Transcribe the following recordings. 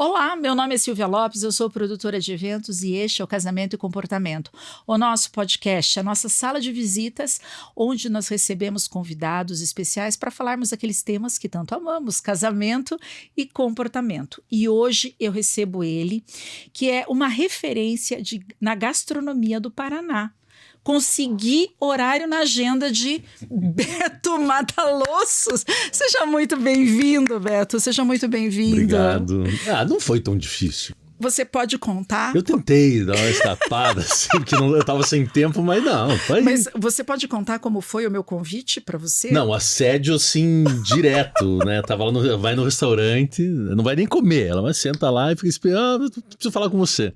Olá, meu nome é Silvia Lopes, eu sou produtora de eventos e este é o Casamento e Comportamento, o nosso podcast, a nossa sala de visitas, onde nós recebemos convidados especiais para falarmos daqueles temas que tanto amamos, casamento e comportamento. E hoje eu recebo ele, que é uma referência na gastronomia do Paraná. Consegui horário na agenda de Beto Madalossos. Seja muito bem-vindo, Beto. Seja muito bem-vindo. Obrigado. Não foi tão difícil. Você pode contar? Eu tentei dar uma escapada, assim, porque eu tava sem tempo, mas não. Foi. Mas você pode contar como foi o meu convite para você? Não, assédio, assim, direto, né? Tava lá, vai no restaurante, não vai nem comer. Ela vai senta lá e fica esperando, preciso falar com você.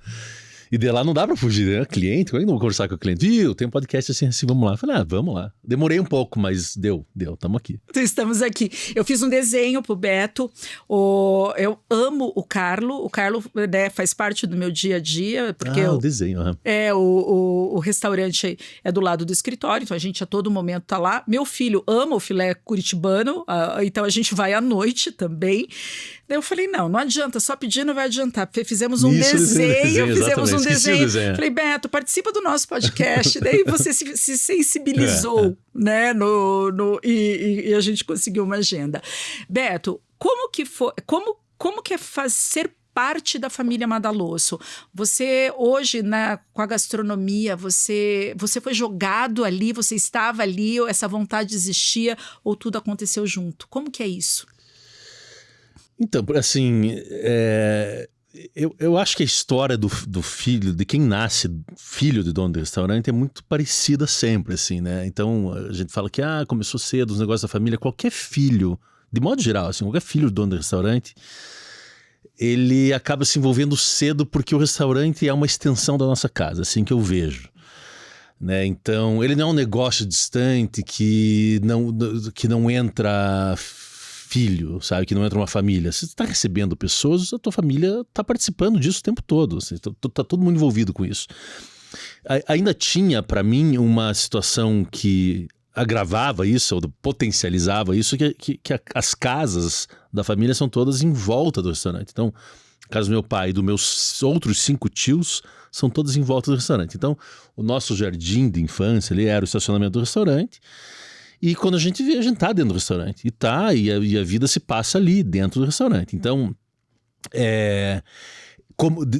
E de lá não dá pra fugir, né? Cliente, como é que não vou conversar com o cliente? Viu, tem um podcast assim, vamos lá. Eu falei, vamos lá. Demorei um pouco, mas deu, tamo aqui. Então, estamos aqui. Eu fiz um desenho pro Beto, eu amo o Carlo, né, faz parte do meu dia a dia, porque o desenho, o restaurante é do lado do escritório, então a gente a todo momento tá lá. Meu filho ama o filé curitibano, então a gente vai à noite também. Daí eu falei, não adianta, só pedir não vai adiantar. Fizemos um desenho. Falei, Beto, participa do nosso podcast. Daí você se sensibilizou, né? E a gente conseguiu uma agenda. Beto, como que é ser parte da família Madalosso? Você hoje, com a gastronomia, você foi jogado ali, você estava ali, ou essa vontade existia, ou tudo aconteceu junto? Como que é isso? Então, assim, eu acho que a história do filho, de quem nasce filho de dono de restaurante, é muito parecida sempre, assim, né? Então, a gente fala que começou cedo os negócios da família. Qualquer filho, de modo geral, assim, qualquer filho de dono de restaurante, ele acaba se envolvendo cedo porque o restaurante é uma extensão da nossa casa, assim que eu vejo. Né? Então, ele não é um negócio distante que não entra filho, sabe? Que não entra uma família. Você está recebendo pessoas, a tua família está participando disso o tempo todo. Está todo mundo envolvido com isso. Ainda tinha, para mim, uma situação que agravava isso, ou potencializava isso, que as casas da família são todas em volta do restaurante. Então, a casa do meu pai e dos meus outros 5 tios são todas em volta do restaurante. Então, o nosso jardim de infância ali era o estacionamento do restaurante. E quando a gente vê, a gente tá dentro do restaurante. E a vida se passa ali, dentro do restaurante. Então,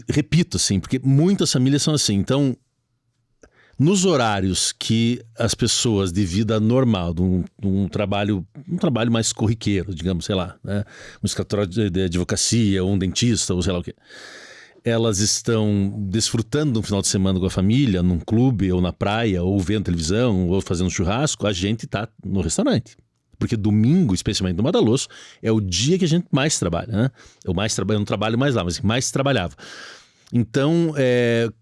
repito, assim, porque muitas famílias são assim. Então, nos horários que as pessoas de vida normal, de um trabalho mais corriqueiro, digamos, sei lá, né? Um escritório de advocacia, ou um dentista, ou sei lá o quê. Elas estão desfrutando de um final de semana com a família, num clube, ou na praia, ou vendo televisão, ou fazendo churrasco, a gente tá no restaurante. Porque domingo, especialmente no Madalosso, é o dia que a gente mais trabalha, né? Eu não trabalho mais lá, mas mais trabalhava. Então,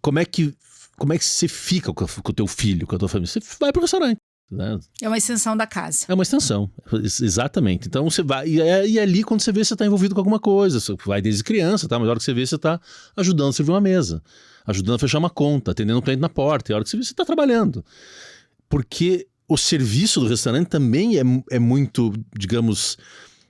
como é que você fica com o teu filho, com a tua família? Você vai pro restaurante. Né? É uma extensão da casa. É uma extensão, exatamente. Então você vai, e ali quando você vê, você está envolvido com alguma coisa, você vai desde criança, tá? Mas a hora que você vê, você está ajudando a servir uma mesa, ajudando a fechar uma conta, atendendo um cliente na porta, e a hora que você vê, você está trabalhando. Porque o serviço do restaurante também é muito, digamos,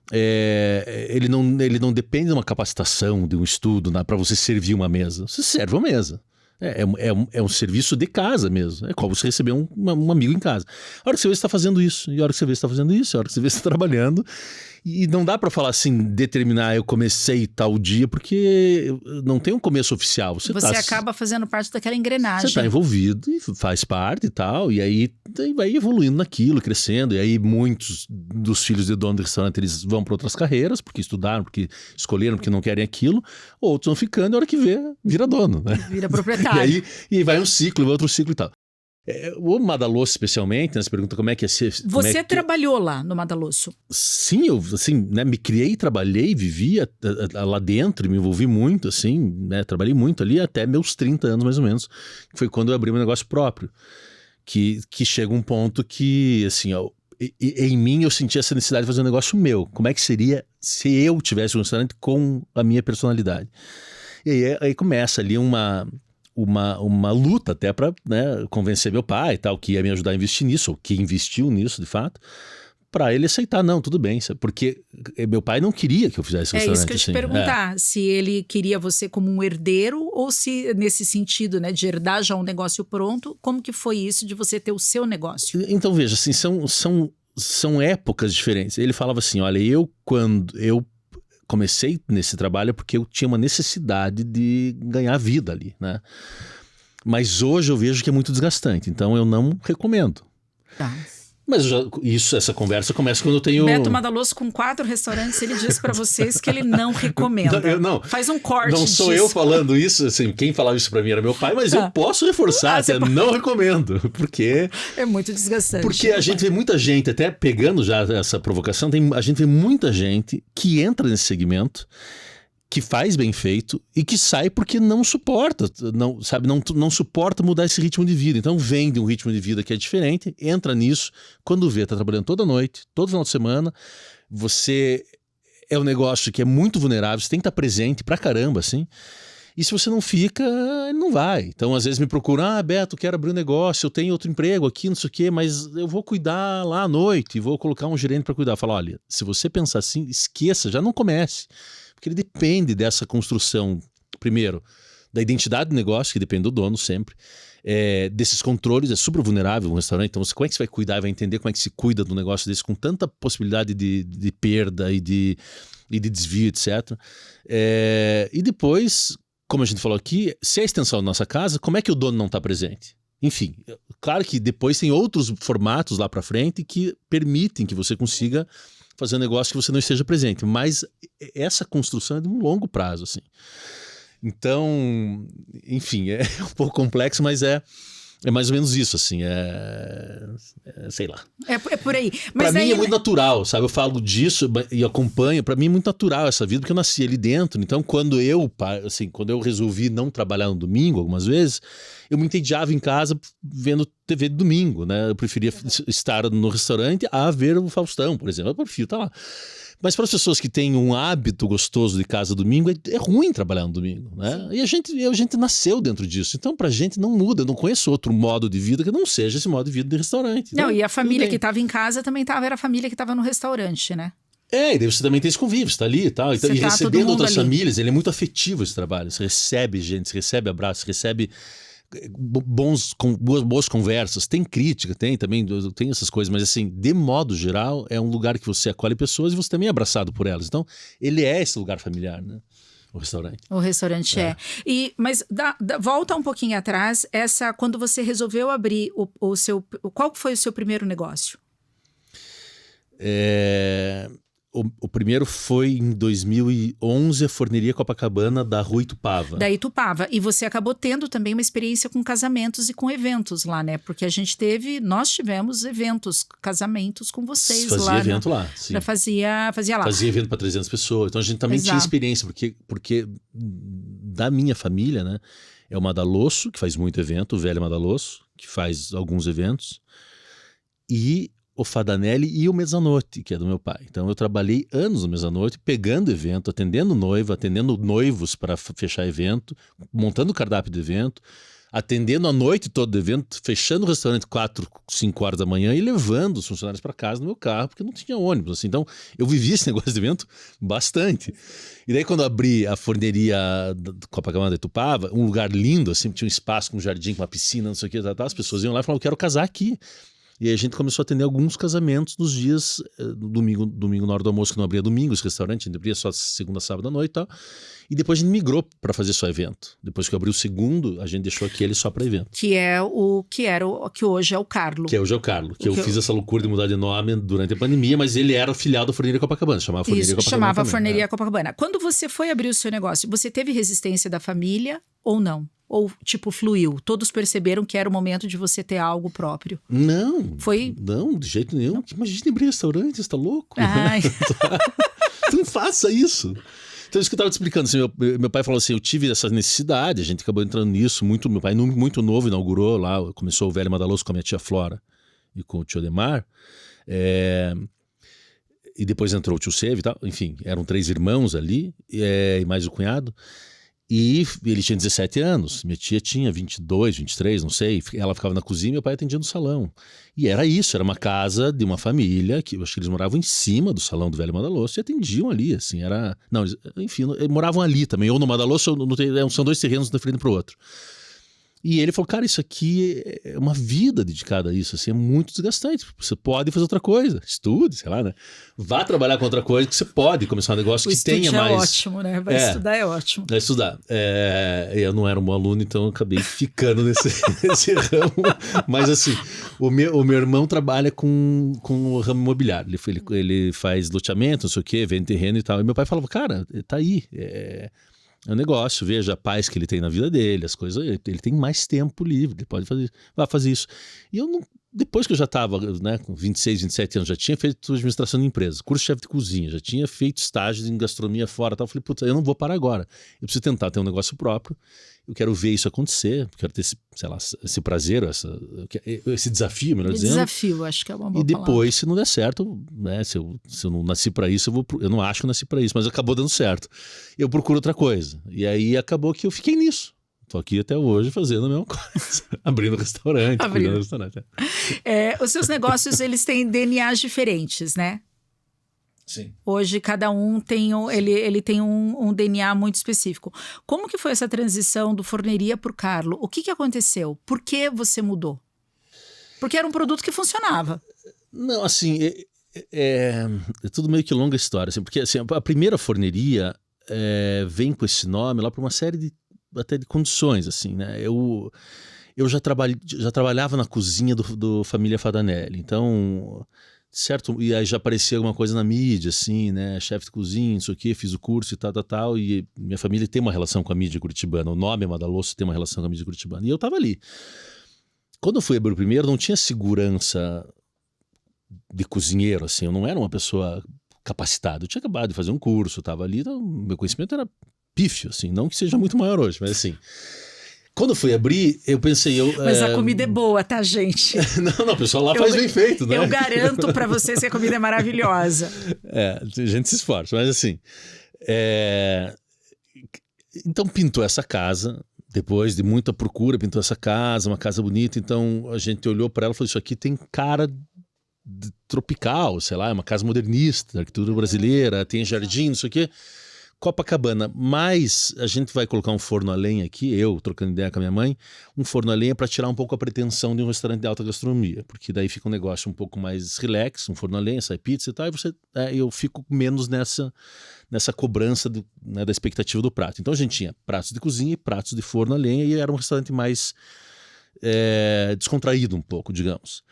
ele não depende de uma capacitação, de um estudo para você servir uma mesa. Você serve uma mesa. É um serviço de casa mesmo. É como você receber um amigo em casa. A hora que você vê, você está fazendo isso. E a hora que você vê, você está fazendo isso. A hora que você vê, você está trabalhando. E não dá para falar assim, determinar eu comecei tal dia, porque não tem um começo oficial. Você acaba fazendo parte daquela engrenagem. Você está envolvido e faz parte e tal. E aí vai evoluindo naquilo, crescendo. E aí muitos dos filhos de dono de restaurante, eles vão para outras carreiras, porque estudaram, porque escolheram, porque não querem aquilo. Outros vão ficando e a hora que vê, vira dono. Né? Vira proprietário. E aí vai um ciclo, vai outro ciclo e tal. O Madalosso, especialmente, né, você pergunta como é que é ser. Você trabalhou lá no Madalosso? Sim, eu assim, né, me criei, trabalhei, vivia lá dentro, me envolvi muito, assim, né, trabalhei muito ali até meus 30 anos, mais ou menos, que foi quando eu abri meu negócio próprio. Que chega um ponto que, assim, em mim eu senti essa necessidade de fazer um negócio meu. Como é que seria se eu tivesse um restaurante com a minha personalidade? E aí começa ali uma luta até para, né, convencer meu pai e tal, que ia me ajudar a investir nisso, ou que investiu nisso de fato, pra ele aceitar, não, tudo bem, sabe? Porque meu pai não queria que eu fizesse restaurante. É isso que eu te assim. perguntar, se ele queria você como um herdeiro ou se nesse sentido, né, de herdar já um negócio pronto, como que foi isso de você ter o seu negócio? Então veja, assim, são épocas diferentes. Ele falava assim, olha, quando eu comecei nesse trabalho é porque eu tinha uma necessidade de ganhar vida ali, né? Mas hoje eu vejo que é muito desgastante, então eu não recomendo. Tá. Mas essa conversa começa quando eu tenho... Beto Madaloso com 4 restaurantes, ele diz pra vocês que ele não recomenda. Não, faz um corte não sou disso. eu falando isso, assim, quem falava isso pra mim era meu pai, mas eu posso reforçar, você não recomendo, porque... É muito desgastante. Porque a gente vê muita gente, até pegando já essa provocação, a gente vê muita gente que entra nesse segmento, que faz bem feito e que sai porque não suporta, não suporta mudar esse ritmo de vida. Então vem de um ritmo de vida que é diferente, entra nisso, quando vê, tá trabalhando toda noite, todo final de semana, você é um negócio que é muito vulnerável, você tem que estar presente pra caramba, assim. E se você não fica, ele não vai. Então, às vezes me procuram, Beto, quero abrir um negócio, eu tenho outro emprego aqui, não sei o quê, mas eu vou cuidar lá à noite, vou colocar um gerente para cuidar. Eu falo, olha, se você pensar assim, esqueça, já não comece. Porque ele depende dessa construção, primeiro, da identidade do negócio, que depende do dono sempre, desses controles, é super vulnerável um restaurante, então como é que você vai cuidar e vai entender como é que se cuida do negócio desse com tanta possibilidade de perda e de desvio, etc. E depois, como a gente falou aqui, se é a extensão da nossa casa, como é que o dono não está presente? Enfim, claro que depois tem outros formatos lá para frente que permitem que você consiga fazer um negócio que você não esteja presente, mas essa construção é de um longo prazo, assim. Então, enfim, é um pouco complexo, mas é mais ou menos isso, assim, sei lá. É por aí. Mas pra mim é muito natural, sabe? Eu falo disso e acompanho, pra mim é muito natural essa vida, porque eu nasci ali dentro. Então, quando eu resolvi não trabalhar no domingo, algumas vezes, eu me entediava em casa vendo TV de domingo, né? Eu preferia estar no restaurante a ver o Faustão, por exemplo. Eu prefiro estar lá. Mas para as pessoas que têm um hábito gostoso de casa domingo, é ruim trabalhar no domingo, né? E a gente nasceu dentro disso. Então, pra gente não muda. Eu não conheço outro modo de vida que não seja esse modo de vida de restaurante. Então, não, e a família que estava em casa também era a família que estava no restaurante, né? E daí você também tem esse convívio, você tá ali e tal. Então, e recebendo outras famílias, ele é muito afetivo esse trabalho. Você recebe gente, você recebe abraço, você recebe boas conversas, tem crítica, tem essas coisas, mas assim, de modo geral, é um lugar que você acolhe pessoas e você também é abraçado por elas. Então, ele é esse lugar familiar, né? O restaurante. O restaurante é. Mas volta um pouquinho atrás, quando você resolveu abrir o seu... Qual foi o seu primeiro negócio? O primeiro foi em 2011, a Forneria Copacabana da Rua Itupava. Da Itupava. E você acabou tendo também uma experiência com casamentos e com eventos lá, né? Porque nós tivemos eventos, casamentos com vocês lá. Fazia evento lá, sim. Fazia lá. Fazia evento para 300 pessoas. Então a gente também tinha experiência, porque da minha família, né? É o Madaloso, que faz muito evento, o velho Madaloso, que faz alguns eventos. E o Fadanelli e o Mezzanotte, que é do meu pai. Então eu trabalhei anos no Mezzanotte, pegando evento, atendendo noiva, atendendo noivos para fechar evento, montando o cardápio do evento, atendendo a noite toda do evento, fechando o restaurante 4, 5 horas da manhã e levando os funcionários para casa no meu carro, porque não tinha ônibus. Assim. Então eu vivi esse negócio de evento bastante. E daí quando eu abri a Forneria Copacabana da Itupava, um lugar lindo, assim, tinha um espaço com um jardim, com uma piscina, não sei o que, as pessoas iam lá e falavam, eu quero casar aqui. E aí a gente começou a atender alguns casamentos nos dias, domingo na hora do almoço, que não abria domingo esse restaurante, a gente abria só segunda, sábado à noite e tal. E depois a gente migrou para fazer só evento. Depois que eu abri o segundo, a gente deixou aquele só para evento. Que hoje é o Carlo. Que hoje é o Carlo. Eu fiz essa loucura de mudar de nome durante a pandemia, mas ele era filial da Forneria Copacabana, chamava Forneria Copacabana. Chamava também, Forneria Copacabana. Quando você foi abrir o seu negócio, você teve resistência da família ou não? Ou, tipo, fluiu? Todos perceberam que era o momento de você ter algo próprio? Não. Foi? Não, de jeito nenhum. Imagina abrir restaurante, você tá louco? Ai. Não faça isso. Então, isso que eu estava te explicando. Assim, meu pai falou assim, eu tive essa necessidade, a gente acabou entrando nisso. Meu pai, muito novo, inaugurou lá, começou o velho Madaloso com a minha tia Flora e com o tio Ademar. E depois entrou o tio Seve e tal. Enfim, eram 3 irmãos ali, e mais o cunhado. E ele tinha 17 anos, minha tia tinha 22, 23, não sei. Ela ficava na cozinha e meu pai atendia no salão. E era isso, era uma casa de uma família, que eu acho que eles moravam em cima do salão do velho Madalosso e atendiam ali, assim, era... Não, enfim, moravam ali também, ou no Madalosso, ou são 2 terrenos de frente para o outro. E ele falou, cara, isso aqui é uma vida dedicada a isso, assim, é muito desgastante. Você pode fazer outra coisa, estude, sei lá, né? Vá trabalhar com outra coisa que você pode começar um negócio que tenha mais... O estudo é ótimo, né? Vai estudar é ótimo. Vai estudar. Eu não era um bom aluno, então eu acabei ficando nesse ramo. Mas assim, o meu irmão trabalha com o ramo imobiliário. Ele faz loteamento, não sei o quê, vende terreno e tal. E meu pai falava, cara, tá aí, é um negócio, veja a paz que ele tem na vida dele, as coisas, ele tem mais tempo livre, ele pode fazer, vai fazer isso. E eu não, depois que eu já estava, né, com 26, 27 anos, já tinha feito administração de empresas, curso de chefe de cozinha, já tinha feito estágios em gastronomia fora, tal. Eu falei, puta, eu não vou parar agora, eu preciso tentar ter um negócio próprio, eu quero ver isso acontecer, quero ter esse, sei lá, esse prazer, esse desafio, melhor dizendo. Desafio, acho que é uma boa E depois, palavra. se não der certo, né, se eu não nasci para isso, eu não acho que eu nasci para isso, mas acabou dando certo. Eu procuro outra coisa. E aí acabou que eu fiquei nisso. Tô aqui até hoje fazendo a mesma coisa. Abrindo restaurante. Abrindo restaurante. Os seus negócios, eles têm DNAs diferentes, né? Sim. Hoje cada um tem, ele tem um DNA muito específico. Como que foi essa transição do Forneria para o Carlo? O que aconteceu? Por que você mudou? Porque era um produto que funcionava. Não, assim, é tudo meio que longa história. Assim, porque assim, a primeira forneria vem com esse nome lá por uma série até de condições, assim, né? Eu já trabalhava na cozinha do Família Fadanelli, então, certo, e aí já aparecia alguma coisa na mídia, assim, né? Chefe de cozinha, não sei o quê, fiz o curso e tal, e minha família tem uma relação com a mídia curitibana, o nome Madalosso tem uma relação com a mídia curitibana, e eu tava ali. Quando eu fui abrir o primeiro, não tinha segurança de cozinheiro, assim, eu não era uma pessoa capacitada, eu tinha acabado de fazer um curso, eu tava ali, então, meu conhecimento era pífio, assim, não que seja muito maior hoje, mas assim... Quando eu fui abrir, eu pensei... Mas a comida é boa, tá, gente? Não, o pessoal lá faz bem feito, né? Eu garanto pra vocês que a comida é maravilhosa. A gente se esforça, mas assim... Então pintou essa casa, depois de muita procura, pintou essa casa, uma casa bonita, então a gente olhou para ela e falou, isso aqui tem cara tropical, sei lá, é uma casa modernista, arquitetura brasileira, tem jardim, não sei o quê... Copacabana, mas a gente vai colocar um forno a lenha aqui, eu trocando ideia com a minha mãe, um forno a lenha para tirar um pouco a pretensão de um restaurante de alta gastronomia, porque daí fica um negócio um pouco mais relax, um forno a lenha, sai pizza e tal, e eu fico menos nessa cobrança da expectativa do prato. Então a gente tinha pratos de cozinha e pratos de forno a lenha e era um restaurante mais descontraído um pouco, digamos.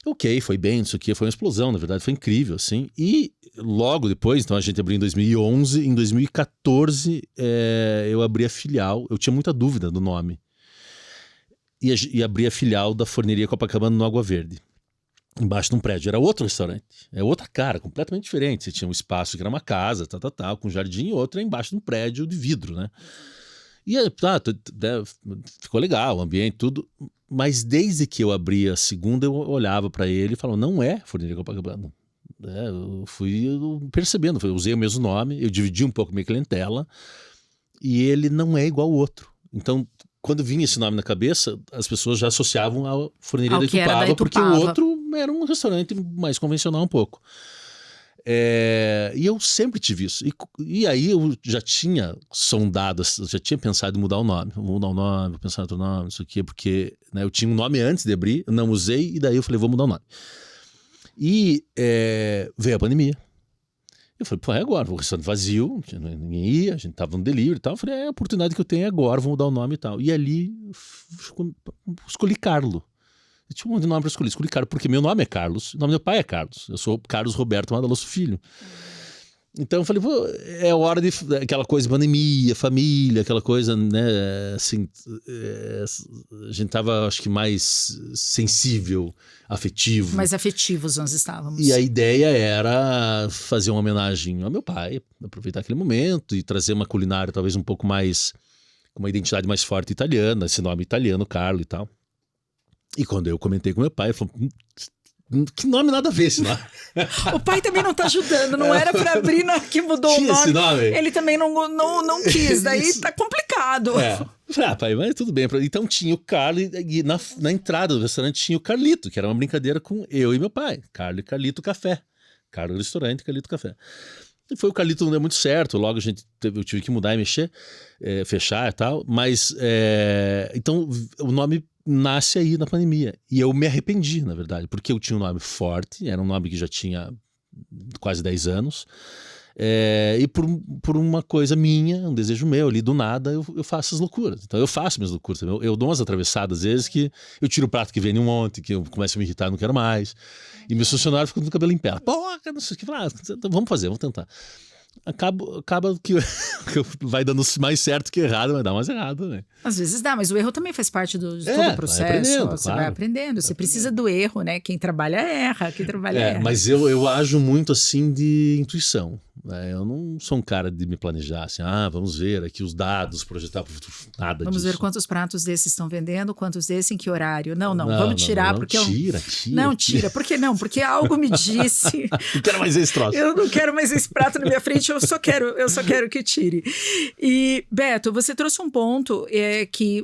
Ok, foi bem, isso aqui foi uma explosão, na verdade, foi incrível, assim. E logo depois, então a gente abriu em 2011, em 2014 eu abri a filial, eu tinha muita dúvida do nome. E abri a filial da Forneria Copacabana no Água Verde, embaixo de um prédio. Era outro restaurante, é outra cara, completamente diferente. Você tinha um espaço que era uma casa, tal, com jardim, e outro embaixo de um prédio de vidro, né? E ficou legal, o ambiente, tudo. Mas desde que eu abri a segunda, eu olhava para ele e falava, não é Forneria Copacabana. Eu fui percebendo, eu usei o mesmo nome, eu dividi um pouco minha clientela e ele não é igual ao outro. Então, quando vinha esse nome na cabeça, as pessoas já associavam à Forneria da Itupava, porque o outro era um restaurante mais convencional um pouco. E eu sempre tive isso. E aí eu já tinha sondado, já tinha pensado em mudar o nome. Vou mudar o nome, vou pensar em outro nome, isso aqui, porque né, eu tinha um nome antes de abrir, não usei, e daí eu falei, vou mudar o nome. E veio a pandemia. Eu falei, pô, é agora, o restaurante vazio, ninguém ia, a gente tava no delivery e tal. Eu falei, é a oportunidade que eu tenho agora, vou mudar o nome e tal. E ali escolhi Carlo. Eu tinha um monte de nome para escolher. Escolhi Carlos, porque meu nome é Carlos, o nome do meu pai é Carlos. Eu sou Carlos Roberto Madalosso Filho. Então eu falei, pô, é hora de aquela coisa de pandemia, família, aquela coisa, né, assim, a gente tava, acho que mais sensível, afetivo. Mais afetivos nós estávamos. E a ideia era fazer uma homenagem ao meu pai, aproveitar aquele momento e trazer uma culinária talvez um pouco mais, com uma identidade mais forte italiana, esse nome italiano, Carlo e tal. E quando eu comentei com meu pai, ele falou, que nome nada a ver esse nome. O pai também não tá ajudando, não era pra abrir que mudou Tinha o nome. esse nome. Ele também não quis, daí tá complicado. Pai, mas tudo bem. Então tinha o Carlos e na entrada do restaurante tinha o Carlito, que era uma brincadeira com eu e meu pai. Carlos e Carlito Café. Carlos Restaurante, Carlito Café. E foi o Carlito, não deu muito certo, logo eu tive que mudar e mexer, fechar e tal, mas então o nome nasce aí na pandemia, e eu me arrependi, na verdade, porque eu tinha um nome forte, era um nome que já tinha quase 10 anos, e por uma coisa minha, um desejo meu ali, do nada, eu faço as loucuras. Então eu faço minhas loucuras. Eu dou umas atravessadas, às vezes, que eu tiro o prato que vem um monte, que eu começo a me irritar, não quero mais. E meus funcionários ficam com o cabelo em pé. Porra, não sei o que. Vamos fazer, vamos tentar. Acaba que vai dando mais certo que errado, vai dar mais errado, né? Às vezes dá, mas o erro também faz parte de todo o processo. Você vai aprendendo, você precisa do erro, né? Quem trabalha erra, quem trabalha erra. Mas eu ajo muito assim de intuição. Eu não sou um cara de me planejar assim, vamos ver aqui os dados, projetar para o futuro, nada vamos disso. ver quantos pratos desses estão vendendo, quantos desses, em que horário. Não, vamos tirar, não, porque tira. Não, tira. Por que não? Porque algo me disse. Não quero mais esse troço. Eu não quero mais esse prato na minha frente, eu só quero que tire. E, Beto, você trouxe um ponto que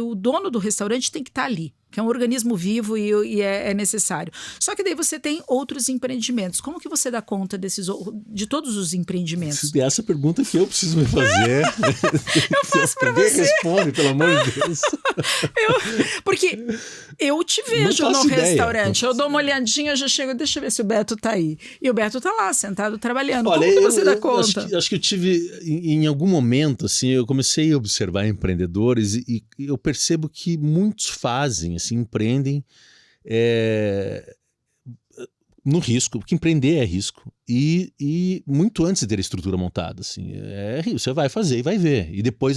o dono do restaurante tem que estar ali, que é um organismo vivo e é necessário. Só que daí você tem outros empreendimentos. Como que você dá conta de todos os empreendimentos? Essa pergunta que eu preciso me fazer. Eu faço pra você. Responde, pelo amor de Deus. Porque eu te vejo no restaurante, eu dou uma olhadinha, eu já chego, deixa eu ver se o Beto tá aí. E o Beto tá lá, sentado, trabalhando. Olha, como que você dá conta? Acho que eu tive, em algum momento, assim, eu comecei a observar empreendedores e eu percebo que muitos fazem, assim, empreendem no risco, porque empreender é risco, e muito antes de ter a estrutura montada, assim, você vai fazer e vai ver, e depois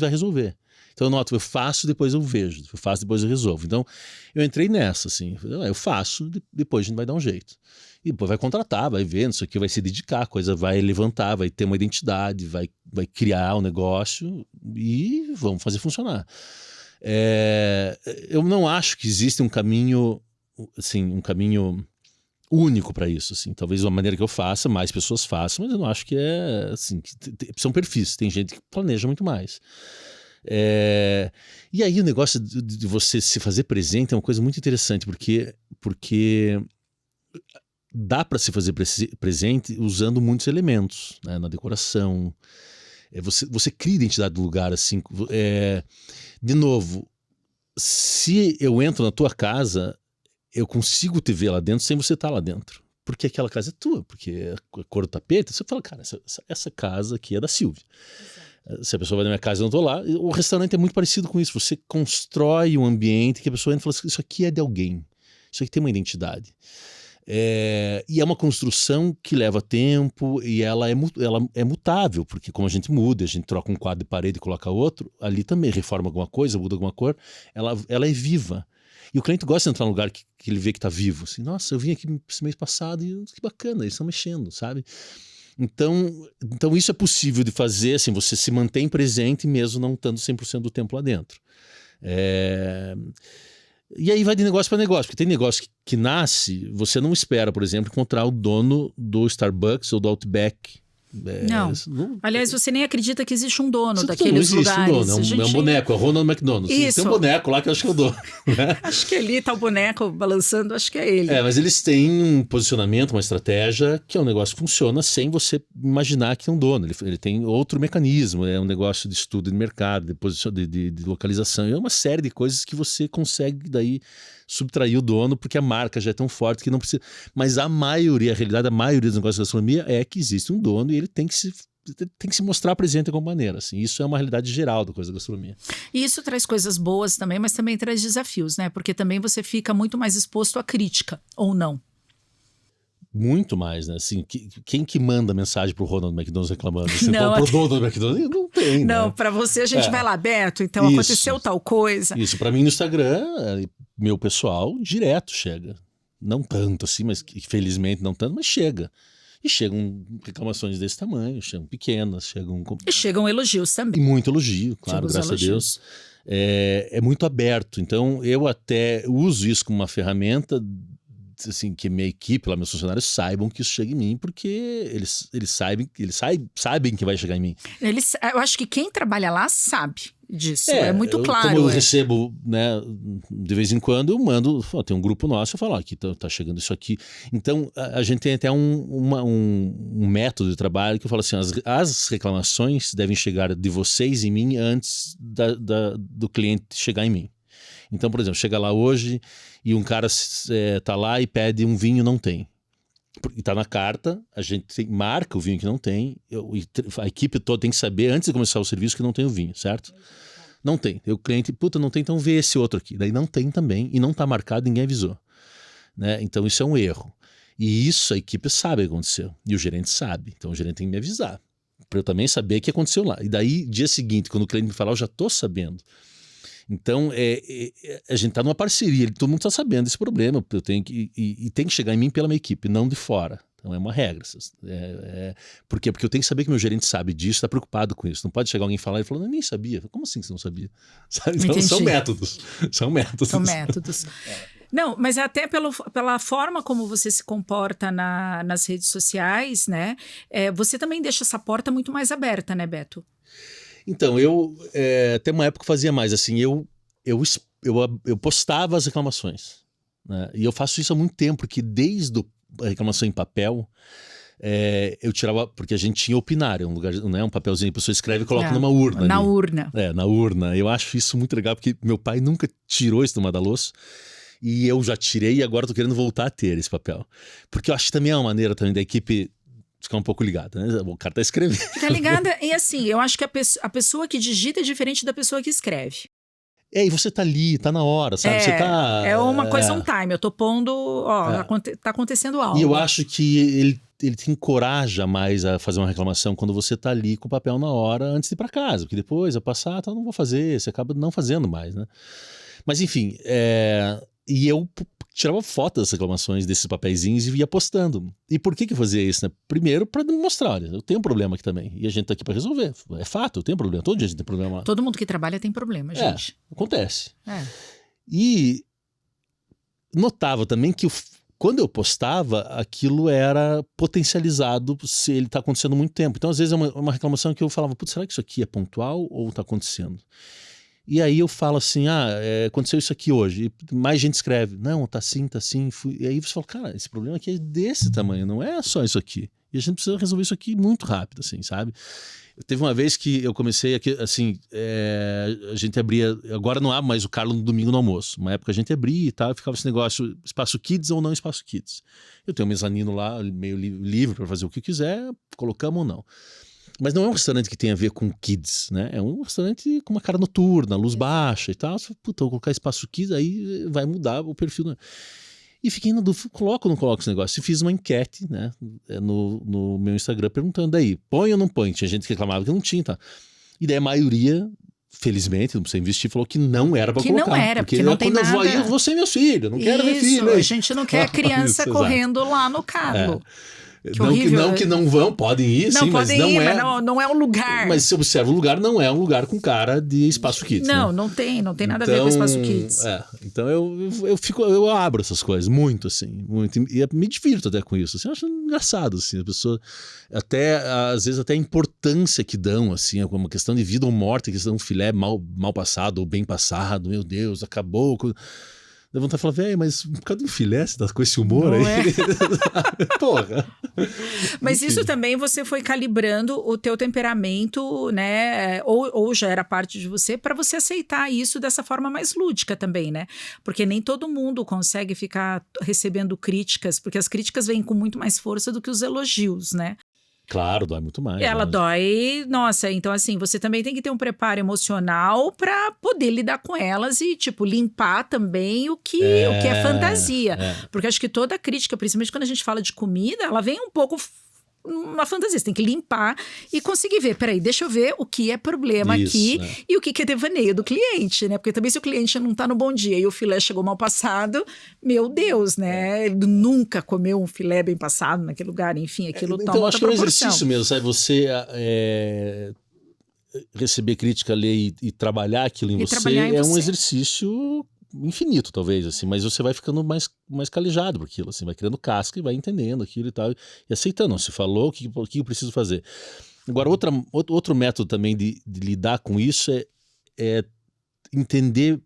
vai resolver. Então eu noto, eu faço, depois eu vejo, eu faço, depois eu resolvo. Então eu entrei nessa, assim, eu faço, depois a gente vai dar um jeito. E depois vai contratar, vai ver, isso aqui vai se dedicar, a coisa vai levantar, vai ter uma identidade, vai criar um negócio e vamos fazer funcionar. Eu não acho que existe um caminho, assim, um caminho único para isso, assim. Talvez uma maneira que eu faça, mais pessoas façam, mas eu não acho que assim, são perfis, tem gente que planeja muito mais. E aí o negócio de você se fazer presente é uma coisa muito interessante, porque dá para se fazer presente usando muitos elementos, né, na decoração. Você cria identidade do lugar, assim. De novo, se eu entro na tua casa, eu consigo te ver lá dentro sem você estar lá dentro. Porque aquela casa é tua, porque a cor do tapete, você fala, cara, essa casa aqui é da Silvia. Exato. Se a pessoa vai na minha casa e eu não estou lá, o restaurante é muito parecido com isso. Você constrói um ambiente que a pessoa entra e fala assim, isso aqui é de alguém, isso aqui tem uma identidade. E é uma construção que leva tempo e ela é mutável, porque como a gente muda, a gente troca um quadro de parede e coloca outro, ali também reforma alguma coisa, muda alguma cor, ela é viva. E o cliente gosta de entrar num lugar que ele vê que está vivo. Assim, nossa, eu vim aqui esse mês passado e que bacana, eles estão mexendo, sabe? Então isso é possível de fazer, assim, você se mantém presente mesmo não estando 100% do tempo lá dentro. E aí vai de negócio para negócio, porque tem negócio que nasce, você não espera, por exemplo, encontrar o dono do Starbucks ou do Outback. Não. Aliás, você nem acredita que existe um dono daqueles não existe lugares. Um dono, é um boneco, é o Ronald McDonald. Isso. Tem um boneco lá que eu acho que é o dono. Né? Acho que ali tá o boneco balançando, acho que é ele. Mas eles têm um posicionamento, uma estratégia, que é um negócio que funciona sem você imaginar que é um dono. Ele tem outro mecanismo, é um negócio de estudo de mercado, de localização, é uma série de coisas que você consegue daí subtrair o dono, porque a marca já é tão forte que não precisa. Mas a realidade da maioria dos negócios de gastronomia é que existe um dono e ele tem que se mostrar presente de alguma maneira. Assim. Isso é uma realidade geral da coisa da gastronomia. E isso traz coisas boas também, mas também traz desafios, né? Porque também você fica muito mais exposto à crítica, ou não? Muito mais, né? Assim, quem que manda mensagem pro Ronald McDonald reclamando? Você não, pro dono do McDonald's? Não tem, não, né? Pra você a gente vai lá, Beto, então isso, aconteceu tal coisa. Isso, pra mim no Instagram, meu pessoal direto chega. Não tanto assim, mas felizmente não tanto, mas chega. E chegam reclamações desse tamanho, chegam pequenas, chegam... E chegam elogios também. E muito elogio, claro, graças a Deus. É muito aberto, então eu até uso isso como uma ferramenta assim, que minha equipe, lá, meus funcionários saibam que isso chega em mim, porque eles sabem que vai chegar em mim. Eu acho que quem trabalha lá sabe disso, é muito claro. Como eu recebo, né, de vez em quando, eu mando, tem um grupo nosso, eu falo, aqui tá chegando isso aqui. Então, a gente tem até um método de trabalho que eu falo assim, as reclamações devem chegar de vocês em mim antes do cliente chegar em mim. Então, por exemplo, chega lá hoje e um cara tá lá e pede um vinho, não tem. E tá na carta, a gente marca o vinho que não tem, a equipe toda tem que saber, antes de começar o serviço, que não tem o vinho, certo? Não tem. E o cliente, não tem, então vê esse outro aqui. Daí não tem também, e não tá marcado, ninguém avisou. Né? Então isso é um erro. E isso a equipe sabe o que aconteceu. E o gerente sabe. Então o gerente tem que me avisar, para eu também saber o que aconteceu lá. E daí, dia seguinte, quando o cliente me falar, eu já tô sabendo. Então, a gente está numa parceria, todo mundo está sabendo desse problema, eu tenho e tem que chegar em mim pela minha equipe, não de fora. Então é uma regra. Por quê? Porque eu tenho que saber que meu gerente sabe disso, está preocupado com isso. Não pode chegar alguém e falar e falar, eu nem sabia. Como assim que você não sabia? Sabe? Então, são métodos. São métodos. Não, mas até pela forma como você se comporta nas redes sociais, né? Você também deixa essa porta muito mais aberta, né, Beto? Então, até uma época eu fazia mais, assim, eu postava as reclamações, né? E eu faço isso há muito tempo, porque desde a reclamação em papel, eu tirava, porque a gente tinha opinário, um lugar, né, um papelzinho, a pessoa escreve e coloca numa urna. Na urna. Na urna. Eu acho isso muito legal, porque meu pai nunca tirou isso do Madaloso, e eu já tirei e agora tô querendo voltar a ter esse papel. Porque eu acho que também é uma maneira também da equipe ficar um pouco ligada, né? O cara tá escrevendo. Fica ligada, e assim, eu acho que a pessoa que digita é diferente da pessoa que escreve. E você tá ali, tá na hora, sabe? Você tá... É uma coisa on time, eu tô pondo, tá acontecendo algo. E eu acho que ele te encoraja mais a fazer uma reclamação quando você tá ali com o papel na hora antes de ir pra casa, porque depois, a passar, eu não vou fazer, você acaba não fazendo mais, né? Mas enfim, e eu tirava fotos das reclamações desses papeizinhos e ia postando. E por que eu fazia isso, né? Primeiro, para mostrar, olha, eu tenho um problema aqui também. E a gente tá aqui para resolver. É fato, eu tenho problema. Todo dia a gente tem problema. Todo mundo que trabalha tem problema, gente. Acontece. E notava também que quando eu postava, aquilo era potencializado se ele tá acontecendo há muito tempo. Então, às vezes, é uma reclamação que eu falava, putz, será que isso aqui é pontual ou tá acontecendo? E aí eu falo assim, aconteceu isso aqui hoje. E mais gente escreve, não, tá assim. E aí você fala, cara, esse problema aqui é desse tamanho, não é só isso aqui. E a gente precisa resolver isso aqui muito rápido, assim, sabe? Teve uma vez que eu comecei aqui, assim, a gente abria, agora não abre mais o Carlo no domingo no almoço. Uma época a gente abria e tal, ficava esse negócio, espaço kids ou não espaço kids. Eu tenho um mezanino lá, meio livre para fazer o que quiser, colocamos ou não. Mas não é um restaurante que tem a ver com kids, né? É um restaurante com uma cara noturna, luz baixa e tal. Puta, vou colocar espaço kids, aí vai mudar o perfil. E fiquei na dúvida, coloco ou não coloco esse negócio? E fiz uma enquete, né, no meu Instagram, perguntando aí, põe ou não põe? Tinha gente que reclamava que não tinha, tá? E daí a maioria, felizmente, não precisa investir, falou que não era pra colocar. Que não era, porque não tem nada. Quando eu vou aí, eu vou ser meus filhos, não quero ver filho. A gente não quer criança correndo lá no Carlo. Que não vão, podem ir, não, sim, podem mas ir, mas não é um lugar. Mas se observa o lugar, não é um lugar com cara de espaço kids. Não, né? não tem nada a ver com espaço kids. Então eu abro essas coisas muito, assim, muito, e me divirto até com isso. Assim, eu acho engraçado, assim, a pessoa às vezes até a importância que dão, assim, uma questão de vida ou morte, questão de um filé mal passado ou bem passado, meu Deus, acabou. Dá vontade de falar, velho, mas por causa do filé, você tá com esse humor não aí? Porra. Mas isso também você foi calibrando o teu temperamento, né? Ou já era parte de você, para você aceitar isso dessa forma mais lúdica também, né? Porque nem todo mundo consegue ficar recebendo críticas, porque as críticas vêm com muito mais força do que os elogios, né? Claro, dói muito mais. Ela dói, nossa, então assim, você também tem que ter um preparo emocional para poder lidar com elas e, tipo, limpar também o que é fantasia. Porque acho que toda crítica, principalmente quando a gente fala de comida, ela vem um pouco uma fantasia, você tem que limpar e conseguir ver, peraí, deixa eu ver o que é problema aqui e o que é devaneio do cliente, né? Porque também se o cliente não tá no bom dia e o filé chegou mal passado, meu Deus, né? Ele nunca comeu um filé bem passado naquele lugar, enfim, aquilo toma então, outra acho que é um proporção. exercício mesmo, sabe? Você receber crítica, ler e trabalhar aquilo em você é um exercício infinito, talvez, assim, mas você vai ficando mais calejado por aquilo, assim, vai criando casca e vai entendendo aquilo e tal, e aceitando. Não, se falou, o que eu preciso fazer? Agora, outro método também de lidar com isso é entender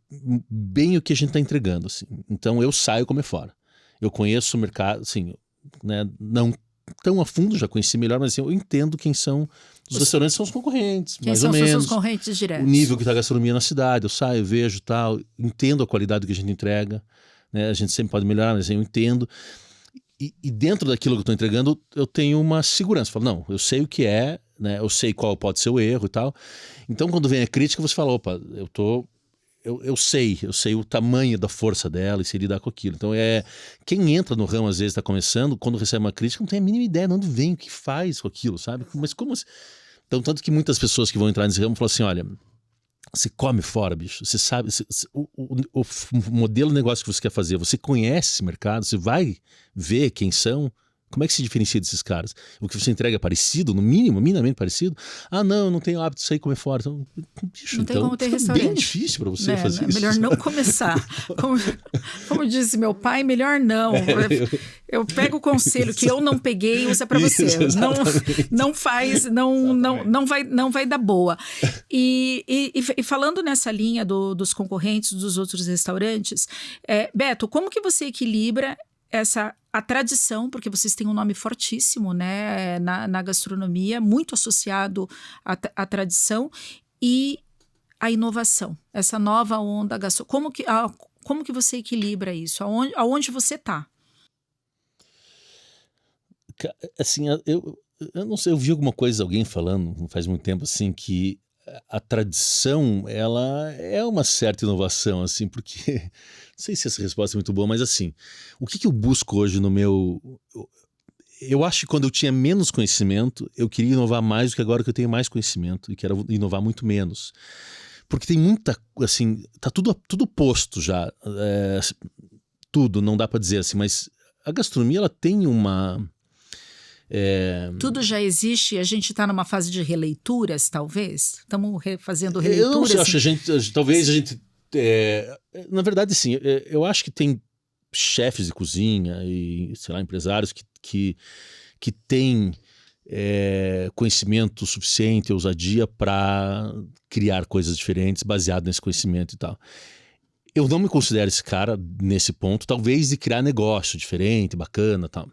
bem o que a gente está entregando, assim. Então, eu saio comer fora. Eu conheço o mercado, assim, né, não tão a fundo, já conheci melhor, mas assim, eu entendo quem são os restaurantes, são os concorrentes, Quem mais são ou os menos. seus concorrentes diretos? O nível que está a gastronomia na cidade, eu saio, vejo tal, entendo a qualidade do que a gente entrega, né? A gente sempre pode melhorar, mas eu entendo. E dentro daquilo que eu estou entregando, eu tenho uma segurança. Eu falo, não, eu sei o que é, né? Eu sei qual pode ser o erro e tal. Então, quando vem a crítica, você fala, opa, eu sei o tamanho da força dela e se lidar com aquilo. Então, quem entra no ramo, às vezes, está começando, quando recebe uma crítica, não tem a mínima ideia de onde vem, o que faz com aquilo, sabe? Mas como assim? Então, tanto que muitas pessoas que vão entrar nesse ramo falam assim, olha, você come fora, bicho, você sabe, o modelo de negócio que você quer fazer, você conhece esse mercado, você vai ver quem são. Como é que se diferencia desses caras? O que você entrega é parecido, no mínimo, minimamente parecido? Ah, não, eu não tenho hábito de sair comer fora. Então, bicho, não tem como ter restaurante. Bem difícil para você fazer isso. Melhor não começar. Como disse meu pai, melhor não. Eu pego o conselho que eu não peguei e usa para você. Não faz, não vai dar boa. E falando nessa linha dos concorrentes, dos outros restaurantes, Beto, como que você equilibra a tradição, porque vocês têm um nome fortíssimo, né, na gastronomia, muito associado à tradição, e a inovação, essa nova onda gastronômica. Como que você equilibra isso? Aonde você está? Assim, eu não sei, eu vi alguma coisa, alguém falando, não faz muito tempo, assim, que a tradição, ela é uma certa inovação, assim, porque não sei se essa resposta é muito boa, mas assim, o que eu busco hoje no meu... Eu acho que quando eu tinha menos conhecimento, eu queria inovar mais do que agora que eu tenho mais conhecimento e quero inovar muito menos. Porque tem muita, assim, tá tudo posto já, tudo, não dá para dizer assim, mas a gastronomia, ela tem uma... Tudo já existe e a gente está numa fase de releituras, talvez? Estamos fazendo releituras? Eu não sei, acho que talvez a gente... na verdade, sim, eu acho que tem chefes de cozinha e, sei lá, empresários que têm conhecimento suficiente, ousadia para criar coisas diferentes baseado nesse conhecimento e tal. Eu não me considero esse cara nesse ponto, talvez de criar negócio diferente, bacana e tal.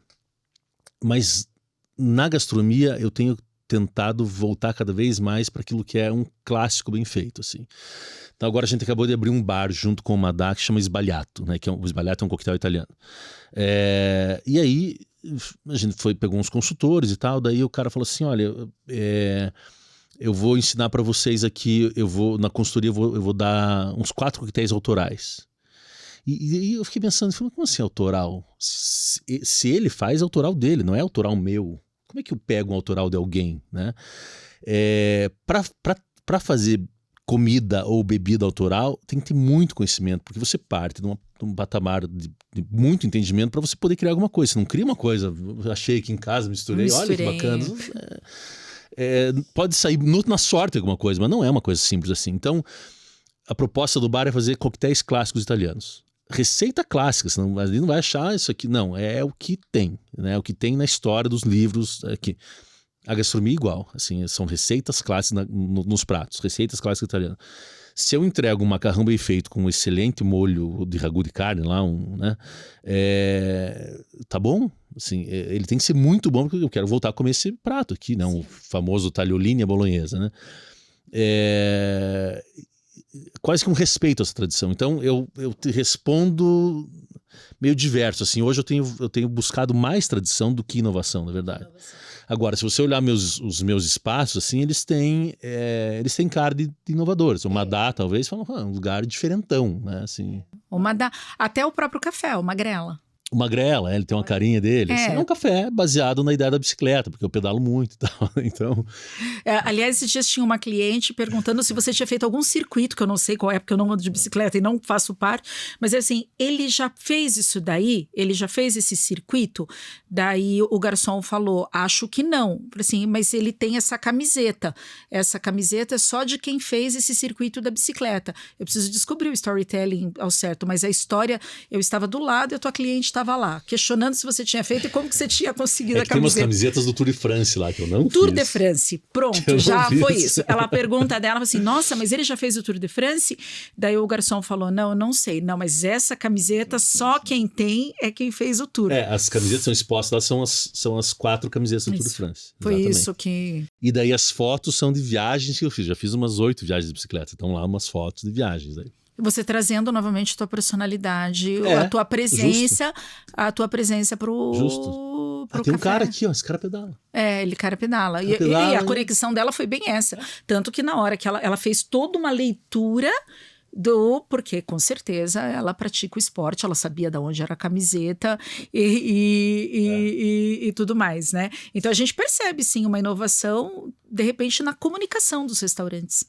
Mas na gastronomia eu tenho tentado voltar cada vez mais para aquilo que é um clássico bem feito, assim. Então agora a gente acabou de abrir um bar junto com o Madá que chama Sbagliato, né? O Sbagliato é um coquetel italiano. E aí a gente pegou uns consultores e tal, daí o cara falou assim, olha, eu vou ensinar para vocês aqui, na consultoria eu vou dar uns 4 coquetéis autorais. E eu fiquei pensando, como assim autoral? Se ele faz, é autoral dele, não é autoral meu. Como é que eu pego um autoral de alguém, né? Para fazer comida ou bebida autoral, tem que ter muito conhecimento, porque você parte de um patamar de muito entendimento para você poder criar alguma coisa. Você não cria uma coisa, achei aqui em casa, misturei. Olha que bacana. Pode sair na sorte alguma coisa, mas não é uma coisa simples assim. Então, a proposta do bar é fazer coquetéis clássicos italianos. Receita clássica, senão ali não vai achar isso aqui. Não, é o que tem, né? O que tem na história dos livros aqui. A gastronomia é igual, assim, são receitas clássicas nos pratos, receitas clássicas italianas. Se eu entrego um macarrão bem feito com um excelente molho de ragu de carne lá, né? Tá bom? Assim, ele tem que ser muito bom, porque eu quero voltar a comer esse prato aqui, né? O famoso tagliolini à bolonhesa, né? Quase que um respeito a essa tradição. Então eu te respondo meio diverso, assim. Hoje eu tenho buscado mais tradição do que inovação, na verdade. Agora, se você olhar os meus espaços, assim, eles têm cara de inovadores. O Madá, talvez, fala um lugar diferentão, né? Assim. O Madá, até o próprio café, o Magrela. O Magrela, ele tem uma carinha dele. Assim, é um café baseado na ideia da bicicleta, porque eu pedalo muito e tal. Então... aliás, esses dias tinha uma cliente perguntando se você tinha feito algum circuito, que eu não sei qual é, porque eu não ando de bicicleta e não faço parte. Mas assim, ele já fez isso daí? Ele já fez esse circuito? Daí o garçom falou, acho que não. Eu falei assim, mas ele tem essa camiseta. Essa camiseta é só de quem fez esse circuito da bicicleta. Eu preciso descobrir o storytelling ao certo, mas a história, eu estava do lado e a tua cliente estava lá, questionando se você tinha feito e como que você tinha conseguido a camiseta. Tem umas camisetas do Tour de France lá, que eu não Tour fiz. de France, pronto, já foi isso. Ela pergunta dela, assim, nossa, mas ele já fez o Tour de France? Daí o garçom falou, não, eu não sei. Não, mas essa camiseta, só quem tem é quem fez o Tour. As camisetas são expostas lá, são as 4 camisetas do Tour de France. Foi exatamente. Isso que... E daí as fotos são de viagens que eu fiz. Já fiz umas 8 viagens de bicicleta. Então lá umas fotos de viagens aí. Você trazendo novamente a tua personalidade, a tua presença, justo. A tua presença pro tem café. Um cara aqui, ó, esse cara pedala. Ele cara pedala. E a conexão dela foi bem essa. Tanto que na hora que ela fez toda uma leitura porque com certeza ela pratica o esporte, ela sabia de onde era a camiseta e tudo mais, né? Então a gente percebe sim uma inovação, de repente, na comunicação dos restaurantes.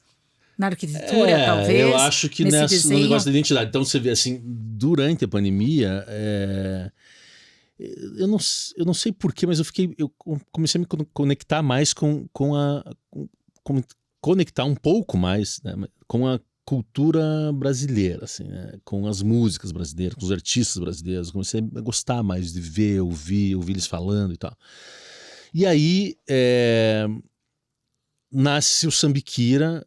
Na arquitetura, talvez. Eu acho que no negócio da identidade. Então você vê assim, durante a pandemia, eu não sei porquê, mas eu comecei a me conectar mais conectar um pouco mais, né, com a cultura brasileira, assim, né, com as músicas brasileiras, com os artistas brasileiros. Comecei a gostar mais de ver, ouvir eles falando e tal. E aí nasce o Sambiquira.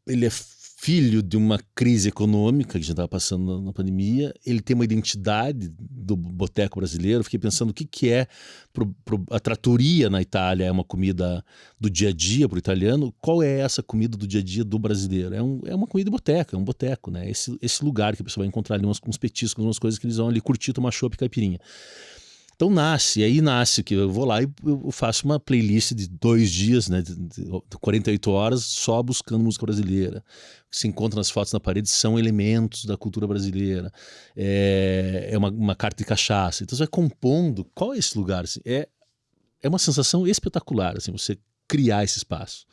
Ele é filho de uma crise econômica que a gente estava passando na pandemia. Ele tem uma identidade do boteco brasileiro. Fiquei pensando o que é a trattoria na Itália. É uma comida do dia a dia para o italiano. Qual é essa comida do dia a dia do brasileiro? É uma comida de boteco, é um boteco, né? Esse lugar que a pessoa vai encontrar ali uns petiscos, umas coisas que eles vão ali curtir, tomar chopp e caipirinha. Então nasce que eu vou lá e eu faço uma playlist de 2 dias, né, de 48 horas, só buscando música brasileira. O que se encontra nas fotos na parede são elementos da cultura brasileira. É uma carta de cachaça. Então você vai compondo. Qual é esse lugar? Assim? É uma sensação espetacular, assim, você criar esse espaço.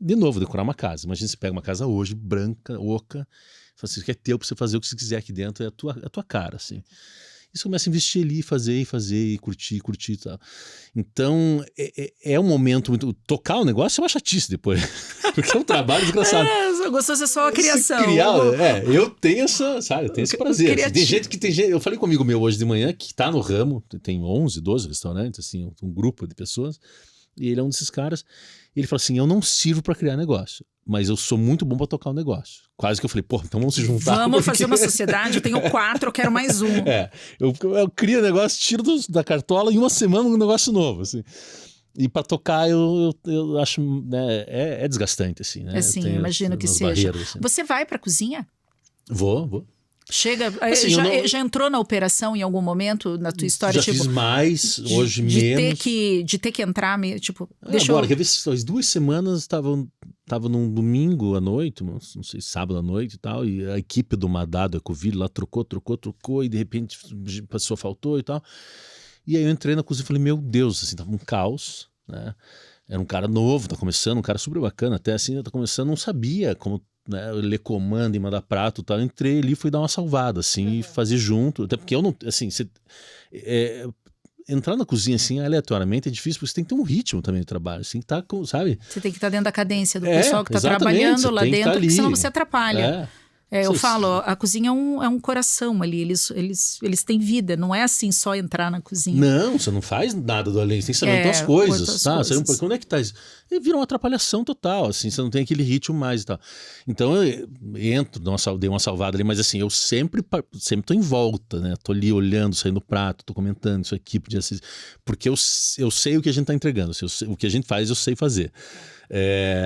De novo, decorar uma casa. Imagina você pega uma casa hoje, branca, oca, fala assim, que é teu para você fazer o que você quiser aqui dentro, é a tua cara, assim. E você começa a investir ali, fazer, e curtir e tal. Então, é um momento muito... Tocar o negócio é uma chatice depois. Porque é um trabalho desgraçado. Gostoso é só a criação. Eu tenho eu tenho esse prazer. Assim, tem gente... Eu falei com um amigo meu hoje de manhã que tá no ramo, tem 11, 12 restaurantes, assim, um grupo de pessoas, e ele é um desses caras. E ele falou assim, eu não sirvo para criar negócio, mas eu sou muito bom para tocar o negócio. Quase que eu falei, então vamos se juntar. Vamos fazer uma sociedade, eu tenho 4, eu quero mais um. Eu crio negócio, tiro da cartola em uma semana um negócio novo, assim. E para tocar eu acho, né, é desgastante, assim, né? Assim, imagino que seja. Assim. Você vai para a cozinha? Vou. Chega, assim, já entrou na operação em algum momento na tua história? Já fiz mais, hoje menos. De ter que entrar, tipo... Quer ver, as 2 semanas estava num domingo à noite, não sei, sábado à noite e tal, e a equipe do Madado Ecoville lá trocou, e de repente a pessoa faltou e tal. E aí eu entrei na cozinha e falei, meu Deus, assim, tava um caos, né? Era um cara novo, tá começando, um cara super bacana, até assim, tá começando, não sabia como... Né, ler comando e mandar prato e tal, eu entrei ali e fui dar uma salvada, assim, e fazer junto, até porque eu não, assim, entrar na cozinha, assim, aleatoriamente é difícil, porque você tem que ter um ritmo também de trabalho, assim, que tá, sabe? Você tem que estar dentro da cadência do pessoal que tá trabalhando lá dentro, porque senão você atrapalha. Eu falo, a cozinha é um coração ali, eles têm vida, não é assim só entrar na cozinha. Não, você não faz nada do além, você tem que saber outras coisas, tá? Você, onde é que tá isso? Vira uma atrapalhação total, assim, você não tem aquele ritmo mais e tal. Então eu entro, dei uma salvada ali, mas assim, eu sempre tô em volta, né? Tô ali olhando, saindo do prato, tô comentando isso aqui, podia ser... Porque eu sei o que a gente tá entregando, o que a gente faz, eu sei fazer.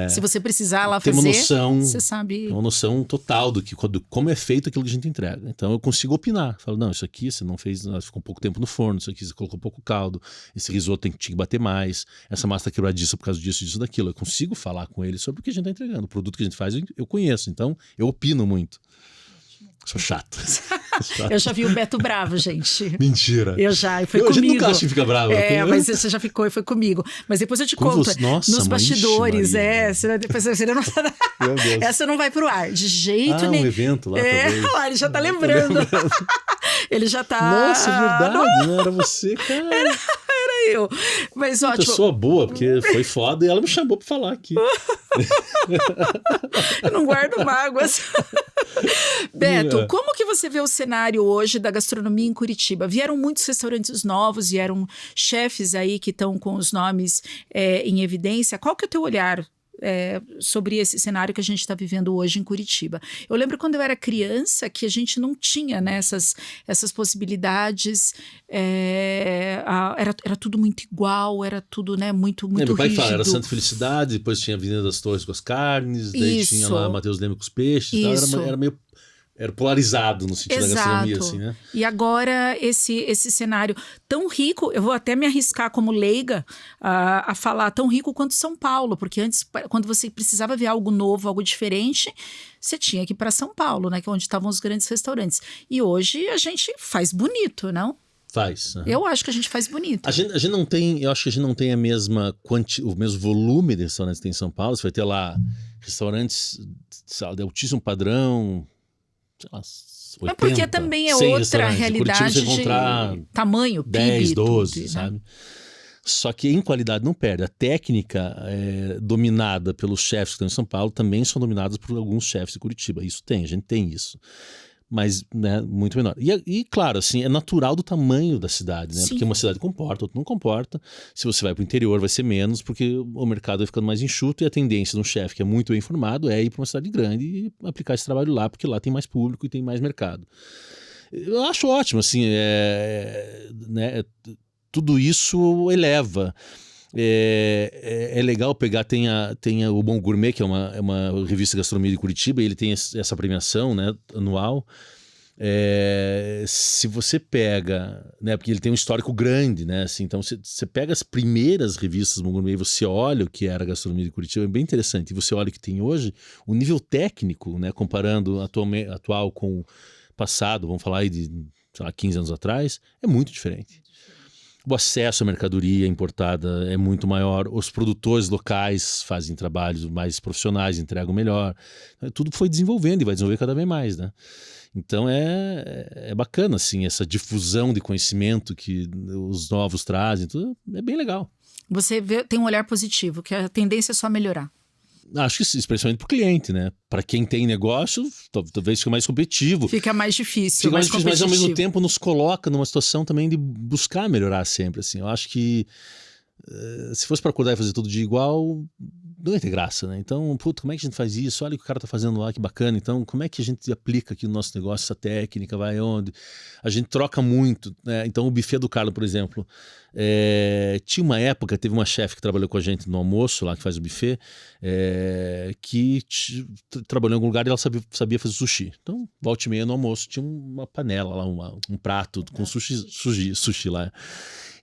Se você precisar lá fazer, você sabe... Uma noção total do como é feito aquilo que a gente entrega. Então eu consigo opinar. Falo, não, isso aqui você não fez, ficou um pouco tempo no forno, isso aqui você colocou pouco caldo, esse risoto tinha que bater mais, essa massa tá quebradiça por causa disso, daquilo. Eu consigo falar com ele sobre o que a gente tá entregando. O produto que a gente faz eu conheço, então eu opino muito. Sou chato. Eu já vi o Beto bravo, gente. Mentira. Eu já, e foi A gente comigo. nunca acha que fica bravo. Mas você já ficou e foi comigo. Mas depois eu te conto. Nossa, nos bastidores, Maria. depois você não... Meu Deus. Essa não vai pro ar, de jeito nenhum. Um evento lá, talvez. Ele já tá lembrando. Ele já tá... Nossa, é verdade, não era você, cara. Era eu. Mas Uma ótimo. pessoa boa, porque foi foda e ela me chamou pra falar aqui. Eu não guardo mágoas. Beto, como que você vê o cenário hoje da gastronomia em Curitiba? Vieram muitos restaurantes novos, vieram chefes aí que estão com os nomes em evidência. Qual que é o teu olhar sobre esse cenário que a gente está vivendo hoje em Curitiba? Eu lembro quando eu era criança que a gente não tinha, né, essas possibilidades, era tudo muito igual, era tudo, né, muito Meu pai rígido. fala, era Santa Felicidade, depois tinha a Avenida das Torres com as carnes, daí tinha lá Mateus Leme com os peixes, e tal, era meio... Era polarizado no sentido da gastronomia, assim, né? E agora esse cenário tão rico, eu vou até me arriscar como leiga a falar tão rico quanto São Paulo, porque antes, quando você precisava ver algo novo, algo diferente, você tinha que ir para São Paulo, né? Que é onde estavam os grandes restaurantes. E hoje a gente faz bonito, não? Faz. Eu acho que a gente faz bonito. A gente não tem, eu acho que a gente não tem o mesmo volume de restaurantes que tem em São Paulo. Você vai ter lá restaurantes, sei lá, de altíssimo padrão, sei lá, 80, porque também é outra realidade de tamanho, 10, PIB, 12, tudo, sabe? Né? Só que em qualidade não perde. A técnica dominada pelos chefes que estão em São Paulo também são dominadas por alguns chefes de Curitiba. Isso tem, a gente tem isso. Mas, né, muito menor. E claro, assim, é natural do tamanho da cidade, né? Sim. Porque uma cidade comporta, outra não comporta. Se você vai para o interior vai ser menos, porque o mercado vai ficando mais enxuto e a tendência de um chefe que é muito bem informado é ir para uma cidade grande e aplicar esse trabalho lá, porque lá tem mais público e tem mais mercado. Eu acho ótimo, assim, né, tudo isso eleva. É legal pegar, tem o Bom Gourmet, que é uma revista de gastronomia de Curitiba, e ele tem essa premiação, né, anual. Se você pega, né, porque ele tem um histórico grande, né, assim, então você pega as primeiras revistas do Bom Gourmet e você olha o que era a gastronomia de Curitiba, é bem interessante, e você olha o que tem hoje, o nível técnico, né, comparando atual com o passado, vamos falar aí de, sei lá, 15 anos atrás, é muito diferente. O acesso à mercadoria importada é muito maior, os produtores locais fazem trabalhos mais profissionais, entregam melhor. Tudo foi desenvolvendo e vai desenvolver cada vez mais, né? Então é bacana, assim, essa difusão de conhecimento que os novos trazem, tudo é bem legal. Você tem um olhar positivo, que a tendência é só melhorar. Acho que especialmente para o cliente, né? Para quem tem negócio, talvez fique mais competitivo. Fica mais difícil. Fica mais difícil, mas ao mesmo tempo nos coloca numa situação também de buscar melhorar sempre. Assim. Eu acho que se fosse para acordar e fazer tudo de igual, não ia ter graça, né? Então, como é que a gente faz isso? Olha o que o cara tá fazendo lá, que bacana. Então, como é que a gente aplica aqui no nosso negócio essa técnica? Vai onde? A gente troca muito, né? Então, o buffet do Carlo, por exemplo, tinha uma época, teve uma chefe que trabalhou com a gente no almoço, lá que faz o buffet, que trabalhou em algum lugar e ela sabia fazer sushi. Então, volta e meia no almoço, tinha uma panela lá, um prato com sushi lá.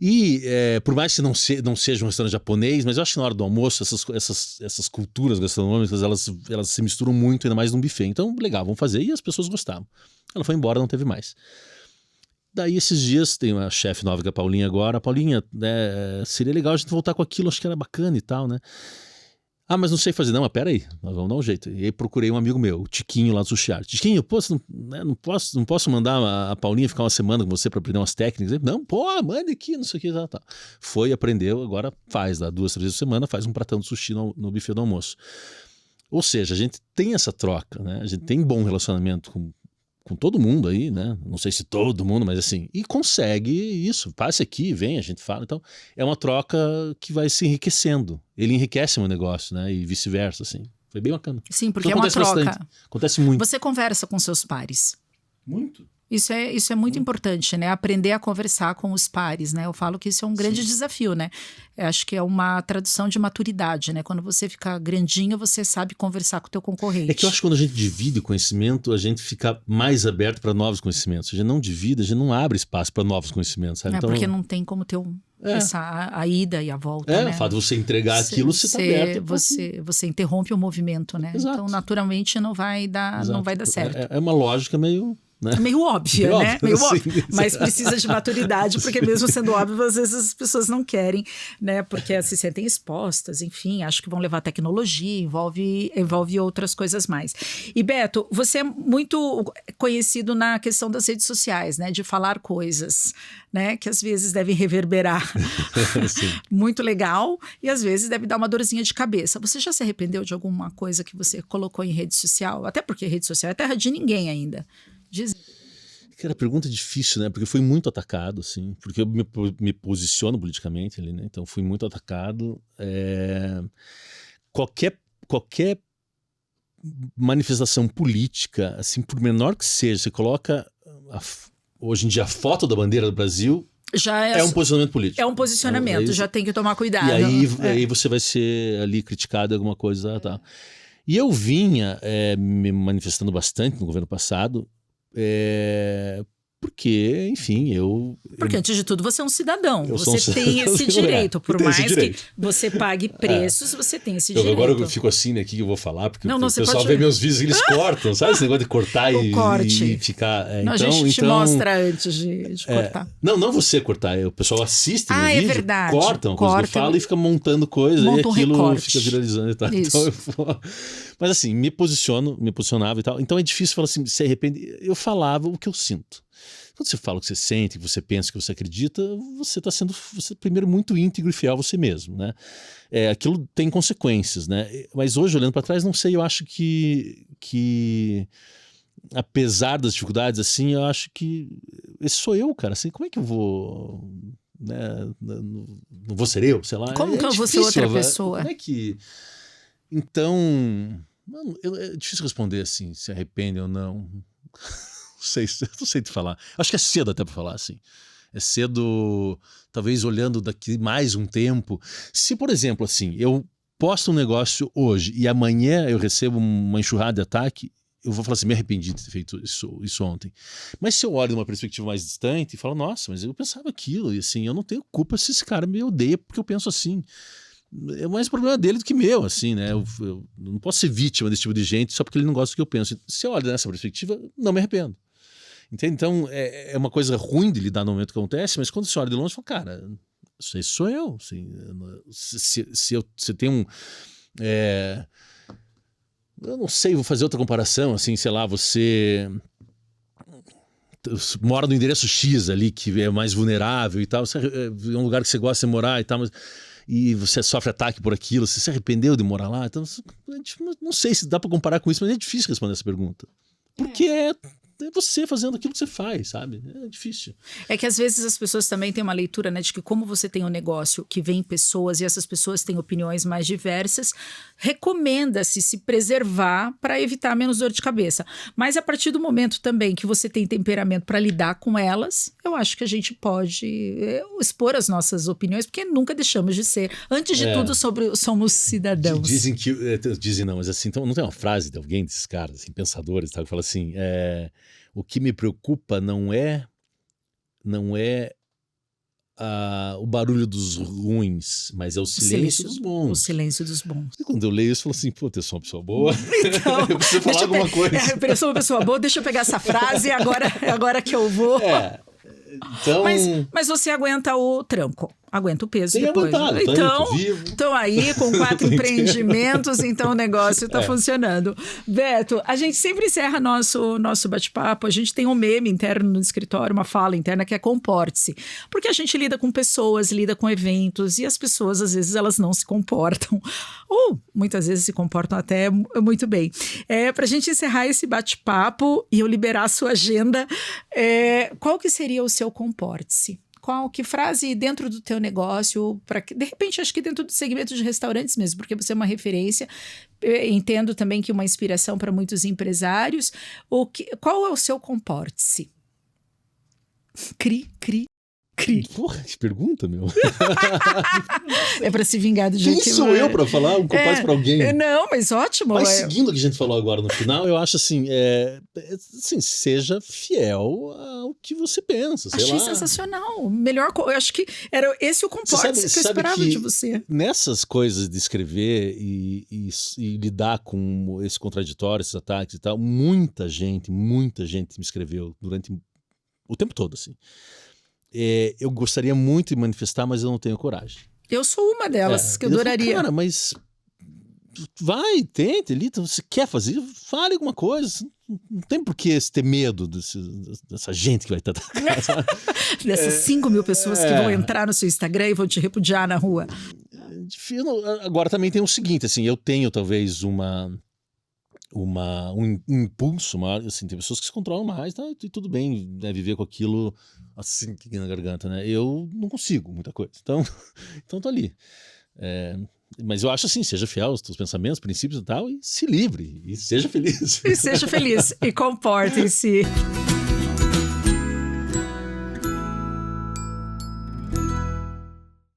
E por mais que não seja um restaurante japonês, mas eu acho que na hora do almoço essas culturas gastronômicas elas se misturam muito, ainda mais num buffet. Então, legal, vamos fazer. E as pessoas gostavam. Ela foi embora, não teve mais. Daí esses dias tem uma chefe nova que é a Paulinha agora. A Paulinha, seria legal a gente voltar com aquilo, acho que era bacana e tal, né? Ah, mas não sei fazer. Não, mas peraí, nós vamos dar um jeito. E aí procurei um amigo meu, o Tiquinho lá do Sushi Art. Tiquinho, não posso mandar a Paulinha ficar uma semana com você para aprender umas técnicas? Não, manda aqui, não sei o que. Tá. Foi, aprendeu, agora faz lá 2, 3 vezes por semana, faz um pratão de sushi no buffet do almoço. Ou seja, a gente tem essa troca, né? A gente tem bom relacionamento com todo mundo aí, né? Não sei se todo mundo, mas assim, e consegue isso, passe aqui, vem, a gente fala. Então, é uma troca que vai se enriquecendo. Ele enriquece o meu negócio, né? E vice-versa, assim. Foi bem bacana. Sim, porque então, é uma troca. Bastante. Acontece muito. Você conversa com seus pares. Muito. Isso é muito importante, né? Aprender a conversar com os pares, né? Eu falo que isso é um grande desafio, né? Eu acho que é uma tradução de maturidade, né? Quando você fica grandinho, você sabe conversar com o teu concorrente. É que eu acho que quando a gente divide conhecimento, a gente fica mais aberto para novos conhecimentos. Se a gente não divide, a gente não abre espaço para novos conhecimentos, sabe? Então, porque não tem como ter a ida e a volta, né? O fato de você entregar aquilo, você está aberto. Você interrompe o movimento, né? Exato. Então, naturalmente, não vai dar certo. É uma lógica meio... né? Meio óbvia, Meio né? óbvio, Meio sim. óbvio. Mas precisa de maturidade, porque mesmo sendo óbvio, às vezes as pessoas não querem, né? Porque se sentem expostas, enfim, acho que vão levar tecnologia, envolve outras coisas mais. E Beto, você é muito conhecido na questão das redes sociais, né? De falar coisas, né? Que às vezes devem reverberar. Muito legal, e às vezes deve dar uma dorzinha de cabeça. Você já se arrependeu de alguma coisa que você colocou em rede social? Até porque rede social é terra de ninguém ainda. Diz. Cara, pergunta difícil, né? Porque eu fui muito atacado, assim. Porque eu me posiciono politicamente ali, né? Então fui muito atacado. Qualquer manifestação política, assim, por menor que seja, você coloca hoje em dia a foto da bandeira do Brasil, já é um posicionamento político. É um posicionamento, já tem que tomar cuidado. E aí você vai ser ali criticado em alguma coisa, tá? E eu vinha me manifestando bastante no governo passado, porque, enfim, Porque, antes de tudo, você é um cidadão. Você um tem esse direito. Por mais que você pague preços, você tem esse direito. Agora eu fico assim, né? O que eu vou falar? Porque o pessoal pode... vê meus vídeos e eles cortam, sabe? Esse negócio de cortar e ficar... a gente te mostra antes de cortar. Não você cortar. O pessoal assiste no vídeo, é verdade. cortam coisa que eu falo e fica montando coisa. E aquilo fica viralizando e tal. Isso. Então, mas assim, me posicionava e tal. Então é difícil falar assim, se arrepende. Eu falava o que eu sinto. Quando você fala o que você sente, que você pensa, que você acredita, você está sendo, primeiro, muito íntegro e fiel a você mesmo, né? Aquilo tem consequências, né? Mas hoje, olhando para trás, não sei, eu acho que apesar das dificuldades, assim, eu acho que esse sou eu, cara. Assim, como é que eu vou... Né? Não vou ser eu, sei lá. Como que eu vou ser outra pessoa? Como é que... Então... Mano, é difícil responder assim, se arrepende ou não. Não sei te falar. Acho que é cedo até para falar assim. É cedo, talvez olhando daqui mais um tempo. Se, por exemplo, assim, eu posto um negócio hoje e amanhã eu recebo uma enxurrada de ataque, eu vou falar assim, me arrependi de ter feito isso ontem. Mas se eu olho de uma perspectiva mais distante e falo, nossa, mas eu pensava aquilo, e assim, eu não tenho culpa se esse cara me odeia porque eu penso assim. É mais problema dele do que meu, assim, né? Eu não posso ser vítima desse tipo de gente só porque ele não gosta do que eu penso. Se eu olho dessa perspectiva, não me arrependo. Entende? Então, é uma coisa ruim de lidar no momento que acontece, mas quando você olha de longe, você fala, cara, isso aí sou eu. Assim, se tem um... eu não sei, vou fazer outra comparação, assim, sei lá, você mora no endereço X ali, que é mais vulnerável e tal, é um lugar que você gosta de morar e tal, mas... E você sofre ataque por aquilo, você se arrependeu de morar lá? Então, não sei se dá para comparar com isso, mas é difícil responder essa pergunta. Porque é você fazendo aquilo que você faz, sabe? É difícil. É que às vezes as pessoas também têm uma leitura, né, de que como você tem um negócio que vem pessoas e essas pessoas têm opiniões mais diversas, recomenda-se se preservar para evitar menos dor de cabeça. Mas a partir do momento também que você tem temperamento para lidar com elas, eu acho que a gente pode expor as nossas opiniões, porque nunca deixamos de ser. Antes de tudo, somos cidadãos. Dizem não, mas assim, então, não tem uma frase de alguém desses caras, assim, pensadores, tá, que fala assim, o que me preocupa não é o barulho dos ruins, mas é o silêncio dos bons. O silêncio dos bons. E quando eu leio isso, eu falo assim, pô, eu sou uma pessoa boa. Então, eu preciso falar alguma coisa. Eu sou uma pessoa boa, deixa eu pegar essa frase agora que eu vou. Então... Mas você aguenta o tranco. Aguenta o peso tem depois. Aguentado, então aí com 4 empreendimentos, então o negócio está funcionando. Beto, a gente sempre encerra nosso bate-papo, a gente tem um meme interno no escritório, uma fala interna que é comporte-se. Porque a gente lida com pessoas, lida com eventos e as pessoas às vezes elas não se comportam. Ou muitas vezes se comportam até muito bem. Para a gente encerrar esse bate-papo e eu liberar a sua agenda, qual que seria o seu comporte-se? Que frase dentro do teu negócio, de repente acho que dentro do segmento de restaurantes mesmo, porque você é uma referência, entendo também que uma inspiração para muitos empresários, qual é o seu comporte-se? Cri. Cri. Porra, que pergunta, meu. É pra se vingar do Quem jeito que... sou eu pra falar um comparsa pra alguém? Não, mas ótimo. Mas seguindo o que a gente falou agora no final, eu acho assim, assim, seja fiel ao que você pensa, sei Achei lá. sensacional. Melhor, eu acho que era esse o comporte que eu esperava de você. Nessas coisas de escrever e lidar com esse contraditório, esses ataques e tal, muita gente me escreveu durante o tempo todo, assim. Eu gostaria muito de manifestar, mas eu não tenho coragem. Eu sou uma delas, que eu adoraria. Cara, mas vai, tente ali, você quer fazer, fale alguma coisa. Não tem por que ter medo dessa gente que vai estar... Dessas 5 mil pessoas que vão entrar no seu Instagram e vão te repudiar na rua. Agora também tem o seguinte, assim, eu tenho talvez um impulso maior, assim, tem pessoas que se controlam mais, tá? E tudo bem, né, viver com aquilo assim aqui na garganta, né? Eu não consigo muita coisa, então tô ali. Mas eu acho assim, seja fiel aos teus pensamentos, princípios e tal, e se livre, e seja feliz. E seja feliz, e comportem-se.